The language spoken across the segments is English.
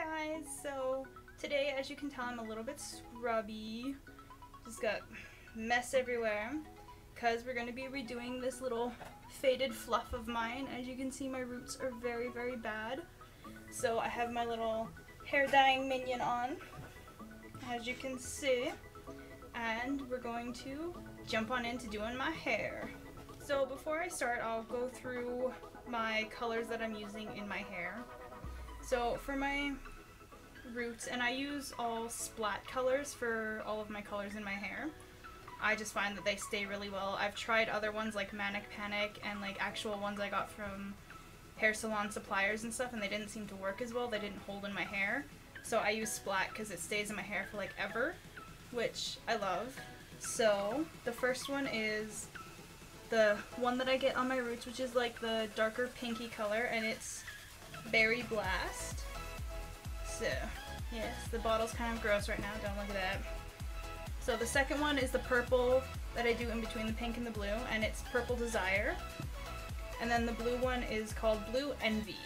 guys, so today, as you can tell, I'm a little bit scrubby. Just got mess everywhere because we're going to be redoing this little faded fluff of mine. As you can see, my roots are very, very bad. So I have my little hair dyeing minion on, as you can see, and we're going to jump on into doing my hair. So before I start, I'll go through my colors that I'm using in my hair. So for my roots, and I use all splat colors for all of my colors in my hair. I just find that they stay really well. I've tried other ones like Manic Panic and like actual ones I got from hair salon suppliers and stuff, and they didn't seem to work as well. They didn't hold in my hair. So I use splat because it stays in my hair for like ever, which I love. So the first one is the one that I get on my roots, which is like the darker pinky color, and it's Berry Blast. So yes, the bottle's kind of gross right now, don't look at that. So the second one is the purple that I do in between the pink and the blue, and it's Purple Desire. And then the blue one is called Blue Envy.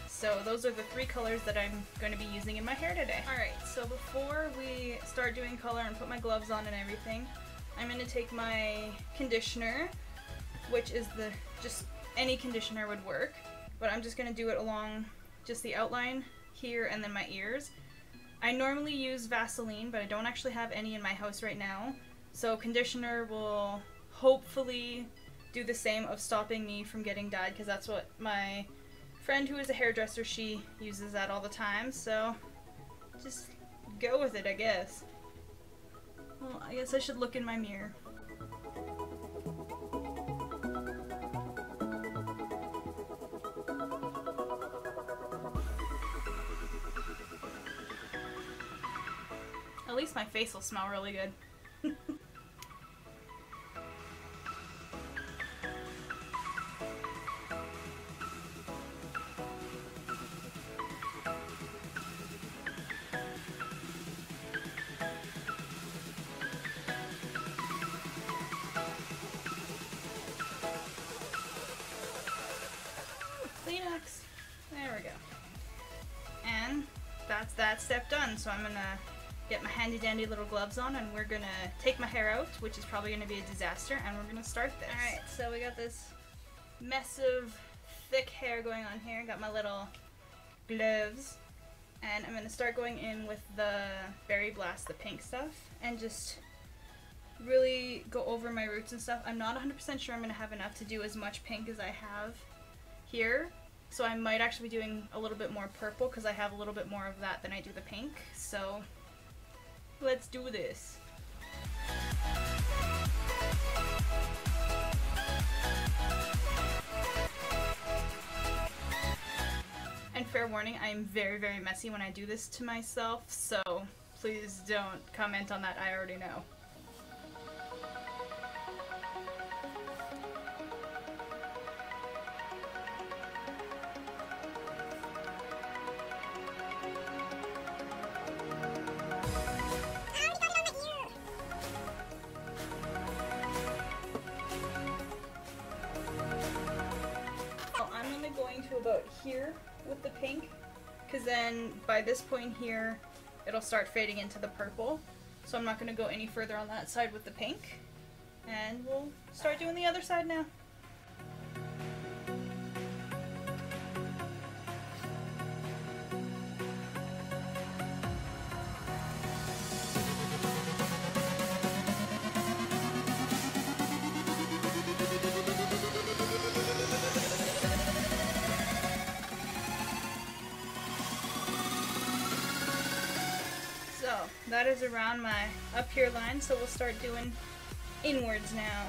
So those are the three colors that I'm going to be using in my hair today. Alright, so before we start doing color and put my gloves on and everything, I'm going to take my conditioner, which is just any conditioner would work, but I'm just going to do it along just the outline here and then my ears. I normally use Vaseline, but I don't actually have any in my house right now, so conditioner will hopefully do the same of stopping me from getting dyed, because that's what my friend who is a hairdresser, she uses that all the time, so just go with it, I guess. Well, I guess I should look in my mirror. At least my face will smell really good. Kleenex. There we go. And that's that step done, so I'm gonna get my handy dandy little gloves on, and we're gonna take my hair out, which is probably gonna be a disaster, and we're gonna start this. Alright, so we got this mess of thick hair going on here. Got my little gloves, and I'm gonna start going in with the Berry Blast, the pink stuff, and just really go over my roots and stuff. I'm not 100% sure I'm gonna have enough to do as much pink as I have here, so I might actually be doing a little bit more purple because I have a little bit more of that than I do the pink, so let's do this. And fair warning, I am very, very messy when I do this to myself, so please don't comment on that, I already know. Going to about here with the pink, because then by this point here it'll start fading into the purple, so I'm not going to go any further on that side with the pink, and we'll start doing the other side now. So that is around my up here line, so we'll start doing inwards now.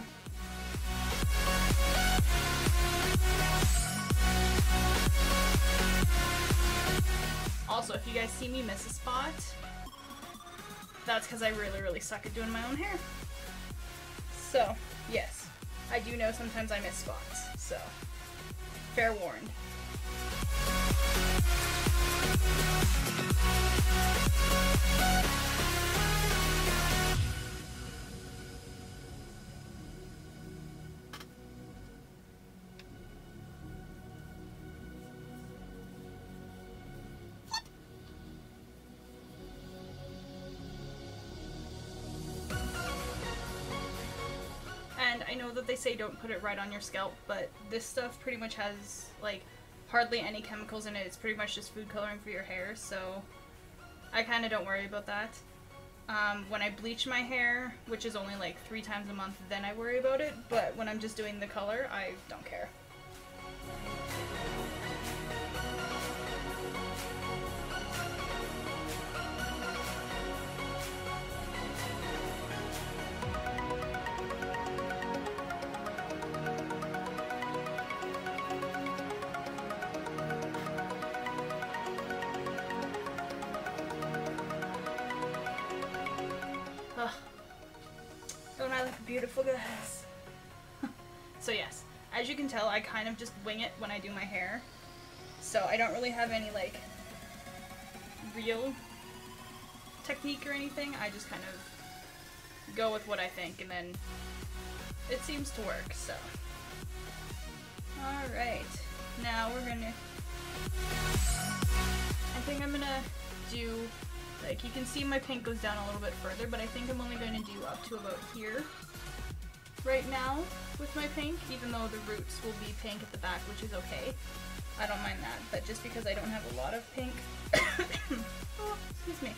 Also, if you guys see me miss a spot, that's because I really, really suck at doing my own hair. So, yes, I do know sometimes I miss spots, so fair warned. know that they say don't put it right on your scalp, but this stuff pretty much has, like, hardly any chemicals in it. It's pretty much just food coloring for your hair, so I kind of don't worry about that. When I bleach my hair, which is only like 3 times a month, then I worry about it, but when I'm just doing the color, I don't care. Don't I look beautiful, guys? So yes, as you can tell, I kind of just wing it when I do my hair. So I don't really have any, like, real technique or anything. I just kind of go with what I think, and then it seems to work, so. Alright, now we're gonna... I think I'm gonna do... Like, you can see my pink goes down a little bit further, but I think I'm only going to do up to about here right now with my pink, even though the roots will be pink at the back, which is okay. I don't mind that, but just because I don't have a lot of pink... Oh, excuse me.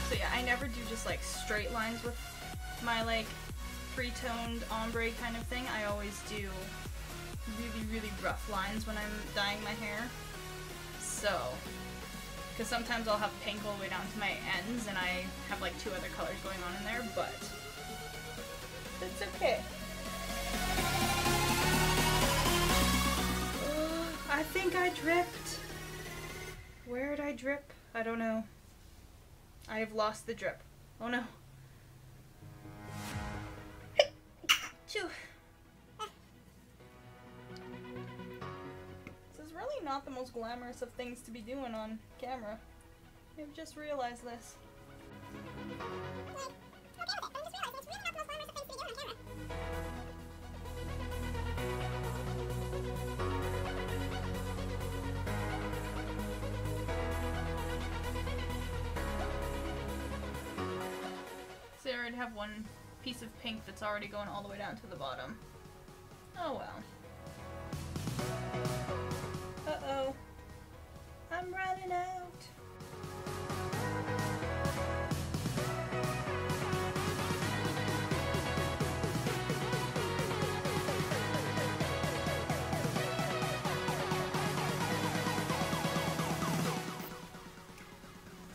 So yeah, I never do just, like, straight lines with my, like, pre-toned ombre kind of thing. I always do really, really rough lines when I'm dyeing my hair. So, because sometimes I'll have pink all the way down to my ends and I have like 2 other colors going on in there, but it's okay. I think I dripped. Where did I drip? I don't know. I have lost the drip. Oh no. This is really not the most glamorous of things to be doing on camera. I've just realized this. So I already have one piece of pink that's already going all the way down to the bottom. Oh well. Uh-oh. I'm running out.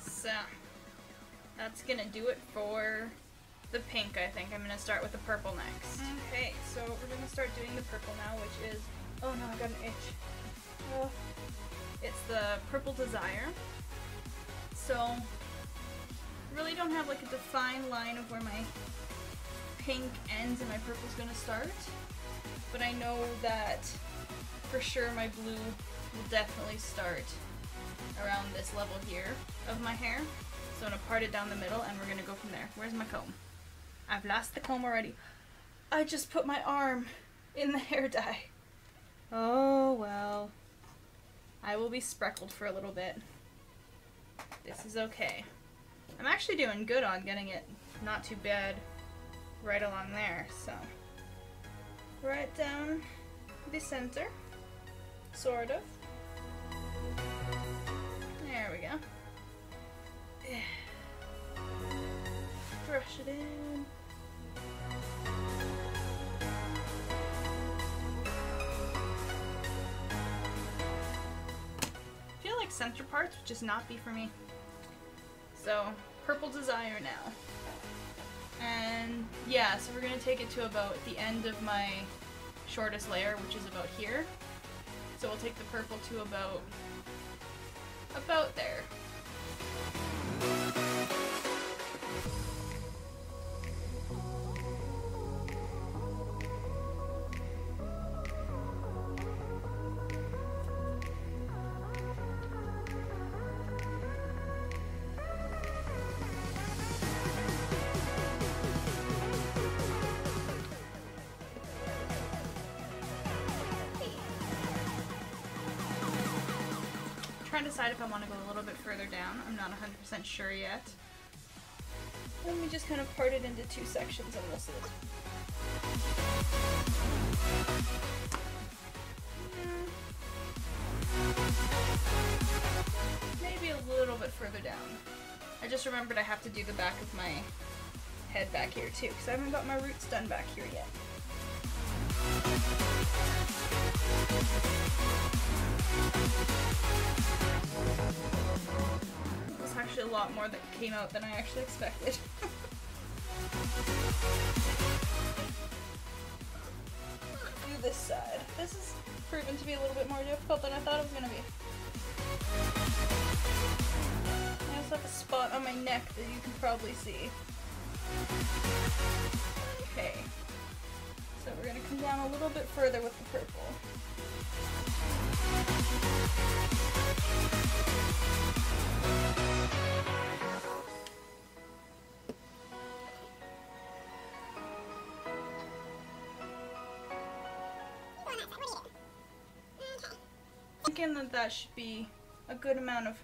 So, that's gonna do it for the pink, I think. I'm gonna start with the purple next. Okay, so we're gonna start doing the purple now, which is... Oh no, I got an itch. Oh. It's the Purple Desire. So, really don't have like a defined line of where my pink ends and my purple's gonna start. But I know that for sure my blue will definitely start around this level here of my hair. So I'm gonna part it down the middle and we're gonna go from there. Where's my comb? I've lost the comb already. I just put my arm in the hair dye. Oh well. I will be spreckled for a little bit. This is okay. I'm actually doing good on getting it not too bad right along there, so. Right down the center. Sort of. There we go. Brush it in. I feel like center parts would just not be for me. So, Purple Desire now. And yeah, so we're gonna take it to about the end of my shortest layer, which is about here. So we'll take the purple to about there. trying to decide if I want to go a little bit further down. I'm not 100% sure yet. Let me just kind of part it into two sections and we'll see. Maybe a little bit further down. I just remembered I have to do the back of my head back here too, because I haven't got my roots done back here yet. There's actually a lot more that came out than I actually expected. Do this side. This is proven to be a little bit more difficult than I thought it was going to be. I also have a spot on my neck that you can probably see. Okay. So we're going to come down a little bit further with the purple. Thinking that that should be a good amount of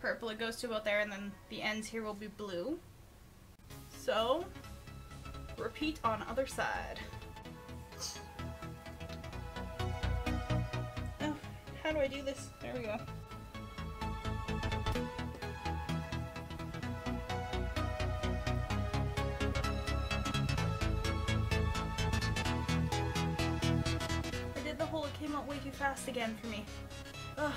purple. It goes to about there, and then the ends here will be blue. So, repeat on other side. Oh, how do I do this? There we go. I did the hole, it came out way too fast again for me. Ugh.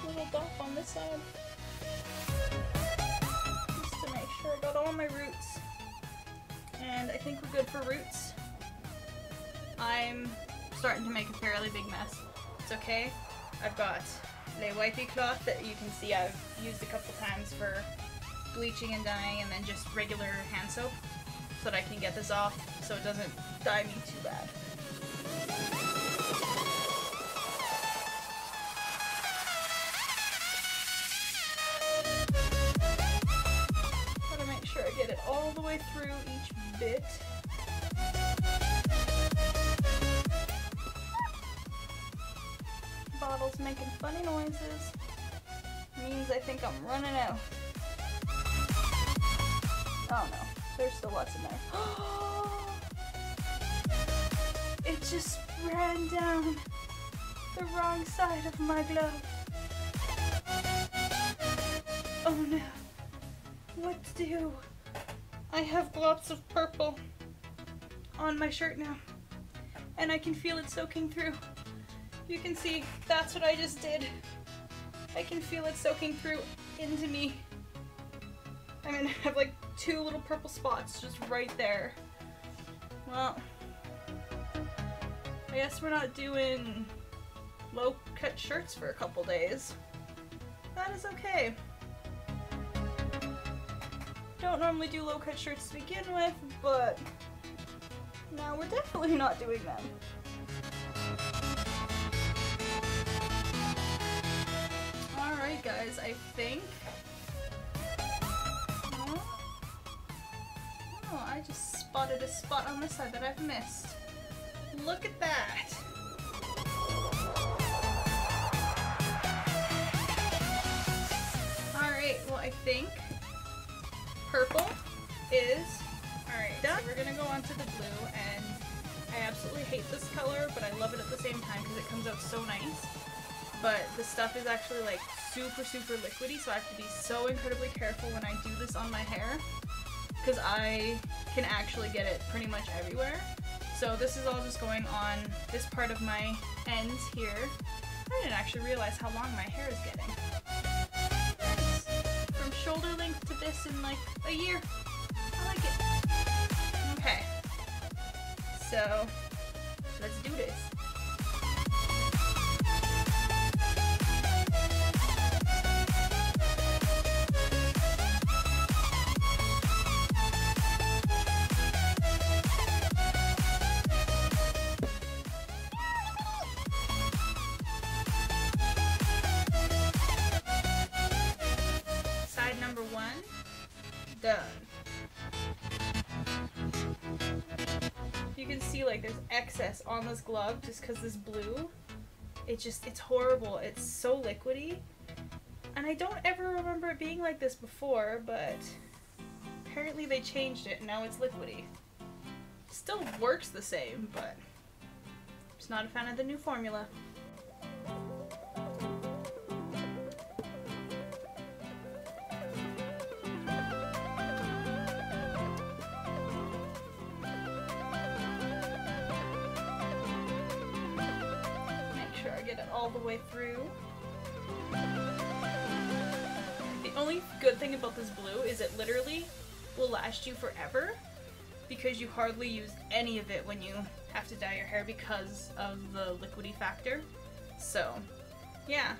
Little dot on this side. Just to make sure I got all my roots. And I think we're good for roots. I'm starting to make a fairly big mess. It's okay. I've got the wipey cloth that you can see I've used a couple times for bleaching and dyeing, and then just regular hand soap so that I can get this off so it doesn't dye me too bad. Gotta make sure I get it all the way through each bit. Bottle's making funny noises. Means I think I'm running out. Oh no, there's still lots in there. It just ran down the wrong side of my glove. Oh no, what to do? I have lots of purple on my shirt now, and I can feel it soaking through. You can see, that's what I just did. I can feel it soaking through into me. I mean, I have like two little purple spots just right there. Well, I guess we're not doing low-cut shirts for a couple days. That is okay. Don't normally do low-cut shirts to begin with, but now we're definitely not doing them. Alright guys, I think... Oh, I just spotted a spot on this side that I've missed. Look at that! Alright, well I think purple is alright, so we're gonna go on to the blue, and I absolutely hate this color, but I love it at the same time because it comes out so nice. But the stuff is actually like super liquidy, so I have to be so incredibly careful when I do this on my hair, because I can actually get it pretty much everywhere. So this is all just going on this part of my ends here. I didn't actually realize how long my hair is getting. Nice. From shoulder length to this in like a year. I like it. Okay. So let's do this. Done. You can see like there's excess on this glove just because this blue it's horrible. It's so liquidy. And I don't ever remember it being like this before, but apparently they changed it and now it's liquidy. Still works the same, but just not a fan of the new formula. Make sure I get it all the way through. The only good thing about this blue is it literally will last you forever because you hardly use any of it when you have to dye your hair because of the liquidy factor. So yeah,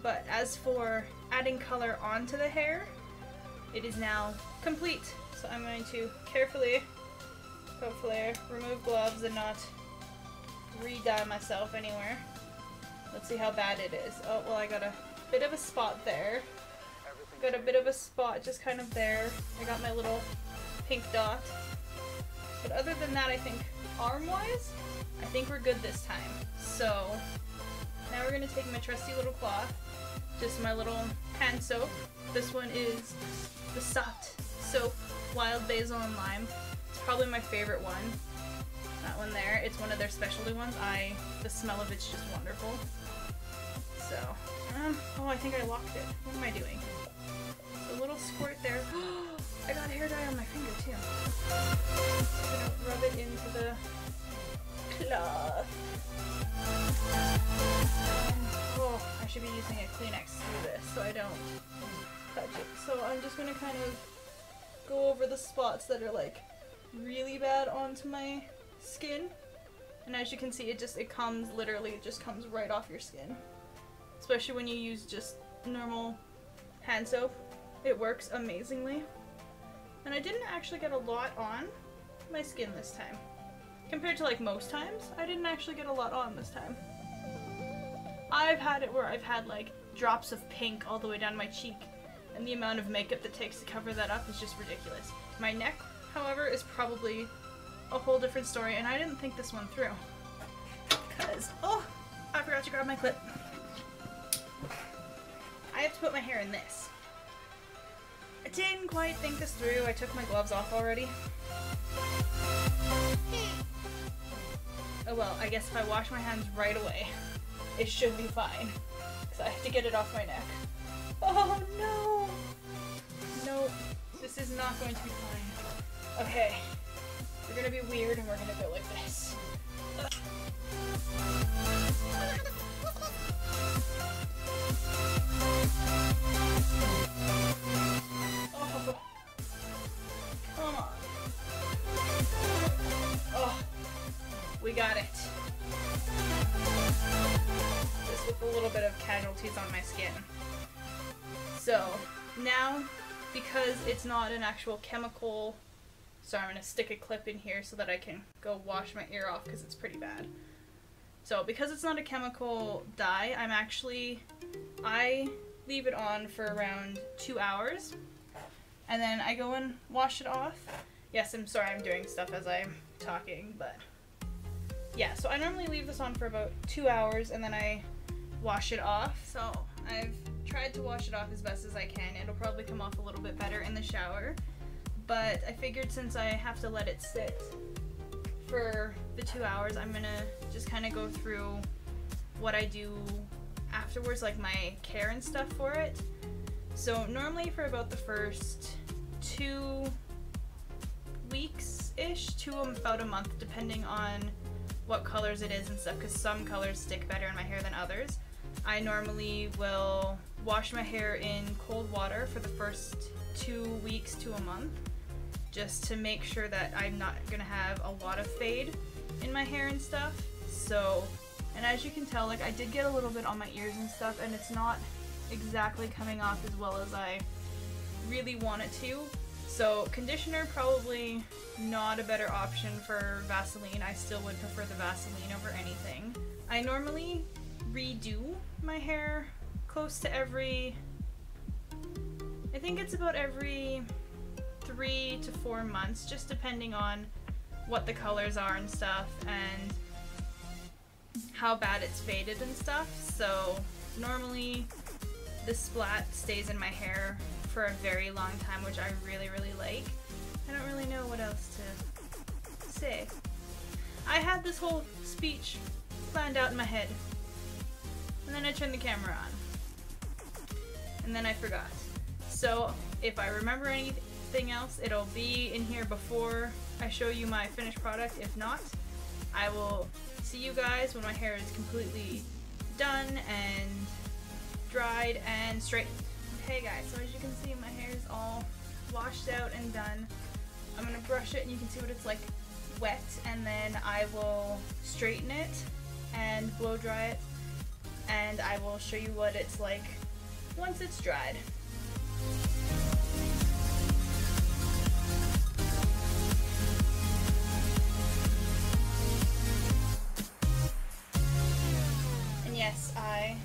but as for adding color onto the hair, it is now complete. So I'm going to carefully, hopefully, remove gloves and not re-dye myself anywhere. Let's see how bad it is. Oh, well, I got a bit of a spot there. Got a bit of a spot just kind of there. I got my little pink dot. But other than that, I think arm-wise, I think we're good this time. So now we're going to take my trusty little cloth, just my little hand soap. This one is the Soft Soap Wild Basil and Lime. It's probably my favorite one. That one there. It's one of their specialty ones. The smell of it's just wonderful. So, oh, I think I locked it. What am I doing? A little squirt there. I got hair dye on my finger too. I'm gonna rub it into the cloth. Oh, I should be using a Kleenex through this so I don't touch it. So I'm just gonna kind of go over the spots that are like really bad onto my skin. And as you can see, it comes right off your skin. Especially when you use just normal hand soap. It works amazingly. And I didn't actually get a lot on my skin this time. Compared to like most times, I didn't actually get a lot on this time. I've had it where I've had like drops of pink all the way down my cheek, and the amount of makeup that takes to cover that up is just ridiculous. My neck, however, is probably a whole different story, and I didn't think this one through. Because, oh, I forgot to grab my clip. I have to put my hair in this. I didn't quite think this through. I took my gloves off already. Oh well, I guess if I wash my hands right away, it should be fine. Because I have to get it off my neck. Oh no! Nope. This is not going to be fine. Okay. We're gonna be weird and we're gonna go like this. Oh, come on. Oh, we got it. Just with a little bit of casualties on my skin. So, now, because it's not an actual chemical, so I'm going to stick a clip in here so that I can go wash my ear off because it's pretty bad. So because it's not a chemical dye, I leave it on for around 2 hours and then I go and wash it off. Yes, I'm sorry I'm doing stuff as I'm talking, but yeah, so I normally leave this on for about 2 hours and then I wash it off. So I've tried to wash it off as best as I can. It'll probably come off a little bit better in the shower. But I figured since I have to let it sit for the 2 hours, I'm gonna just kind of go through what I do afterwards, like my care and stuff for it. So normally for about the first 2 weeks-ish to about a month, depending on what colors it is and stuff, because some colors stick better in my hair than others, I normally will wash my hair in cold water for the first 2 weeks to a month, just to make sure that I'm not gonna have a lot of fade in my hair and stuff. So, and as you can tell, like I did get a little bit on my ears and stuff, and it's not exactly coming off as well as I really want it to. So conditioner, probably not a better option for Vaseline. I still would prefer the Vaseline over anything. I normally redo my hair close to every, I think it's about every 3 to 4 months, just depending on what the colors are and stuff and how bad it's faded and stuff. So normally the splat stays in my hair for a very long time, which I really, really like. I don't really know what else to say. I had this whole speech planned out in my head, and then I turned the camera on, and then I forgot. So if I remember anything else, it'll be in here before I show you my finished product. If not, I will see you guys when my hair is completely done and dried and straightened. Okay guys, so as you can see, my hair is all washed out and done. I'm gonna brush it and you can see what it's like wet, and then I will straighten it and blow dry it, and I will show you what it's like once it's dried. And yes, I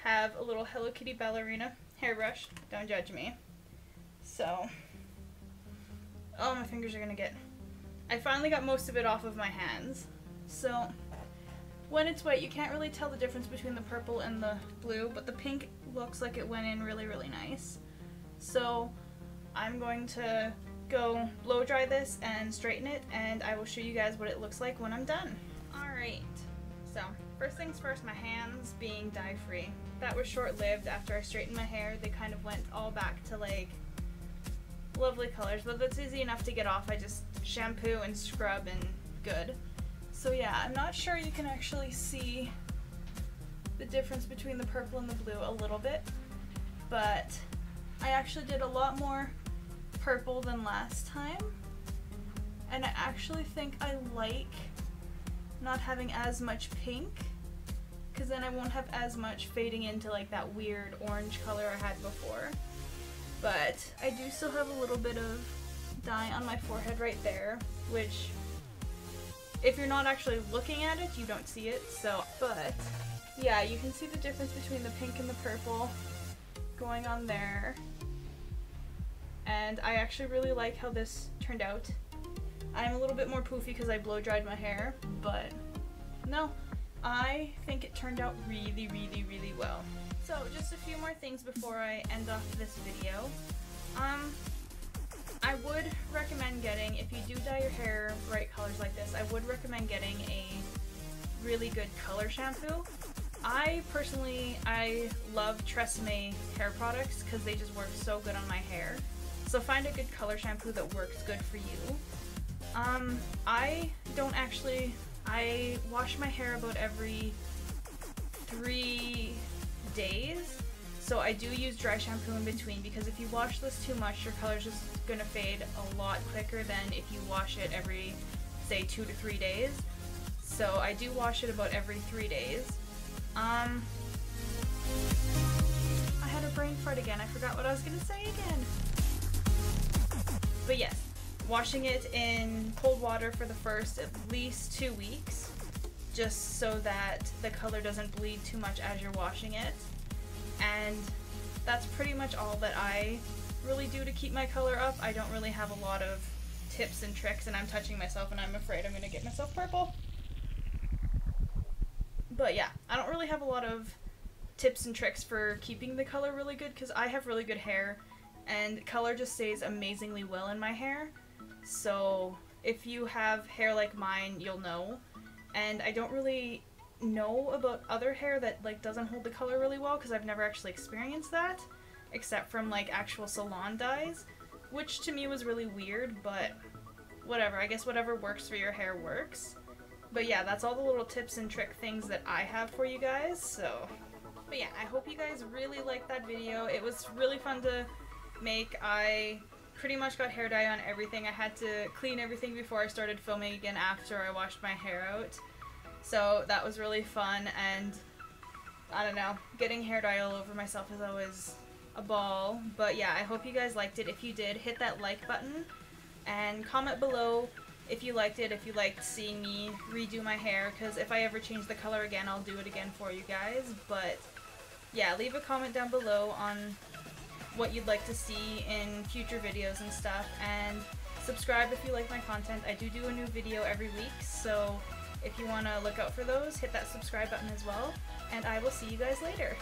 have a little Hello Kitty ballerina hairbrush. Don't judge me. So, oh, my fingers are gonna get... I finally got most of it off of my hands. So, when it's wet, you can't really tell the difference between the purple and the blue, but the pink looks like it went in really, really nice. So, I'm going to go blow dry this and straighten it, and I will show you guys what it looks like when I'm done. Alright, so first things first, my hands being dye-free. That was short-lived. After I straightened my hair, they kind of went all back to like lovely colors, but that's easy enough to get off. I just shampoo and scrub and good. So yeah, I'm not sure you can actually see the difference between the purple and the blue a little bit, but I actually did a lot more purple than last time, and I actually think I like not having as much pink, because then I won't have as much fading into like that weird orange color I had before. But I do still have a little bit of dye on my forehead right there, which if you're not actually looking at it, you don't see it. So, but yeah, you can see the difference between the pink and the purple going on there. And I actually really like how this turned out. I'm a little bit more poofy because I blow dried my hair, but no, I think it turned out really, really, really well. So just a few more things before I end off this video. I would recommend getting, if you do dye your hair bright colors like this, I would recommend getting a really good color shampoo. I love Tresemme hair products because they just work so good on my hair. So find a good color shampoo that works good for you. I wash my hair about every 3 days, so I do use dry shampoo in between, because if you wash this too much, your color's just gonna fade a lot quicker than if you wash it every, say, 2 to 3 days. So I do wash it about every 3 days. I had a brain fart again. I forgot what I was gonna say again. But yes, washing it in cold water for the first at least 2 weeks, just so that the color doesn't bleed too much as you're washing it. And that's pretty much all that I really do to keep my color up. I don't really have a lot of tips and tricks, and I'm touching myself and I'm afraid I'm gonna get myself purple. But yeah, I don't really have a lot of tips and tricks for keeping the color really good, because I have really good hair and color just stays amazingly well in my hair. So if you have hair like mine, you'll know. And I don't really know about other hair that like doesn't hold the color really well, because I've never actually experienced that, except from like actual salon dyes, which to me was really weird, but whatever. I guess whatever works for your hair works. But yeah, that's all the little tips and trick things that I have for you guys. So, but yeah, I hope you guys really liked that video. It was really fun to make. I pretty much got hair dye on everything. I had to clean everything before I started filming again after I washed my hair out. So that was really fun, and I don't know, getting hair dye all over myself is always a ball. But yeah, I hope you guys liked it. If you did, hit that like button and comment below if you liked it, if you liked seeing me redo my hair, because if I ever change the color again, I'll do it again for you guys. But yeah, leave a comment down below on what you'd like to see in future videos and stuff, and subscribe if you like my content. I do a new video every week, so If you want to look out for those, hit that subscribe button as well, and I will see you guys later.